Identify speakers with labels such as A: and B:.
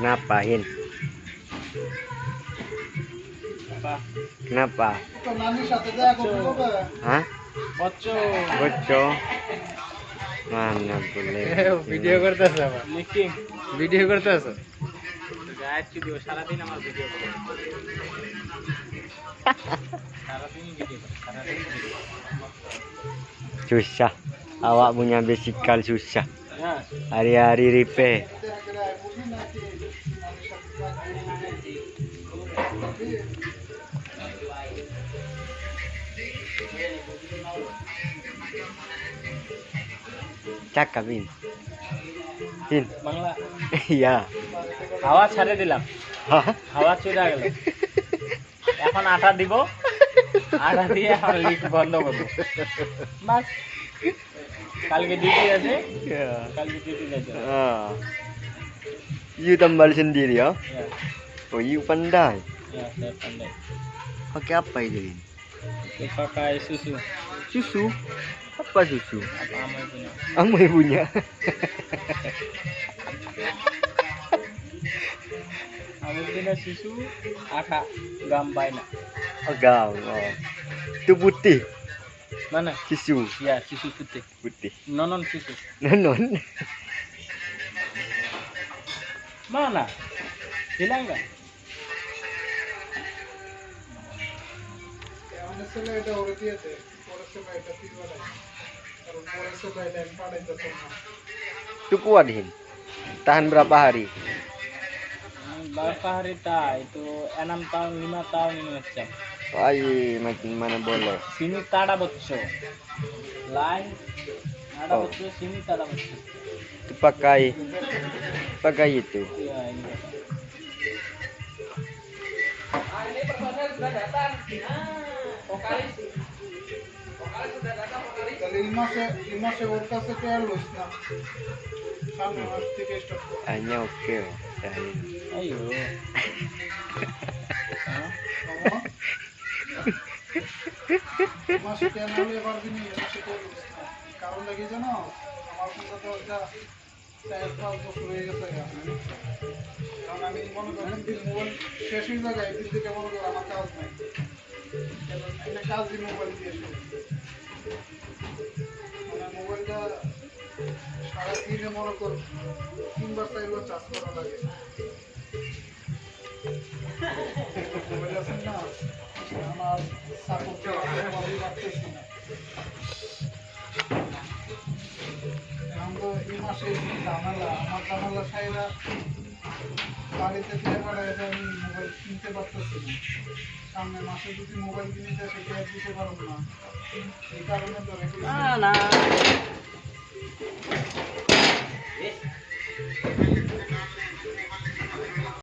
A: Ngapain?
B: Apa?
A: Kenapa? Hah? Boco. Mana boleh?
B: Video করতেছ আবার লিখিং ভিডিও করতেছ গাইড ভিডিও সারা দিন আমার ভিডিও করে সারা দিন ভিডিও সারা দিন video
A: Susah. Awak punya bisikal susah.
B: ya
A: Hari-hari repair. Cakap Bin.
B: Bangla
A: Iya.
B: হাওয়া ছাড়ে দিলাম
A: Hah?
B: হাওয়া চলে গেল এখন আটা দিব আটা দিয়ে আর লিক বন্ধ করব বাস কালকে ডিউটি আছে
A: Ya.
B: কালকে ডিউটি যাইতে হবে।
A: Ah. You tambal sendiri ya?
B: Ya,
A: Oh, you pandai.
B: ya, saya pandai.
A: Pakai apa itu Bin?
B: Itu pakai susu.
A: Susu? Apa susu?
B: Apa amai punya?
A: Amai punya.
B: Amai punya susu, akan gambai nak.
A: Agam. Oh. Itu putih.
B: Mana?
A: Susu
B: Ya, susu putih.
A: putih.
B: Nonon susu.
A: Nanon.
B: Mana? Hilang enggak?
A: Itu kuat Hin. Tahan berapa hari?
B: Berapa hari tak? Itu 6 tahun, 5 tahun ini macam.
A: Ay, makin mana boleh.
B: Sini tak ada bocor. Lain ada
A: Oh.
B: bocor, sini tak ada bocor.
A: Itu pakai itu.
B: Ya, ini.
A: Hanya oke. Sahin.
B: Ayo. Hah?
C: কারণ লাগি জানো আমার সঙ্গে তো একটা 4-5 বছর হয়ে গেছে কারণ আমি মনে করেন মোবাইল শেষ হয়ে যায় একদিন থেকে মনে করেন আমার কাজ নাই একটা কাজ দিয়ে মোবাইল দিয়ে মানে মোবাইলটা সারাদিনে মনে করুন 3-4 চার্জ করা লাগে মোবাইল আছে না আমার সাপোর্ট পারতেছি না এই মাসে জানালা আমার জানালা সাইরা বাড়িতে ফিরে পাঠায় আমি মোবাইল কিনতে পারতেছি না সামনের মাসে যদি মোবাইল কিনে যায় সেটা আর দিতে পারবো না এই কারণে তো রেখে
B: না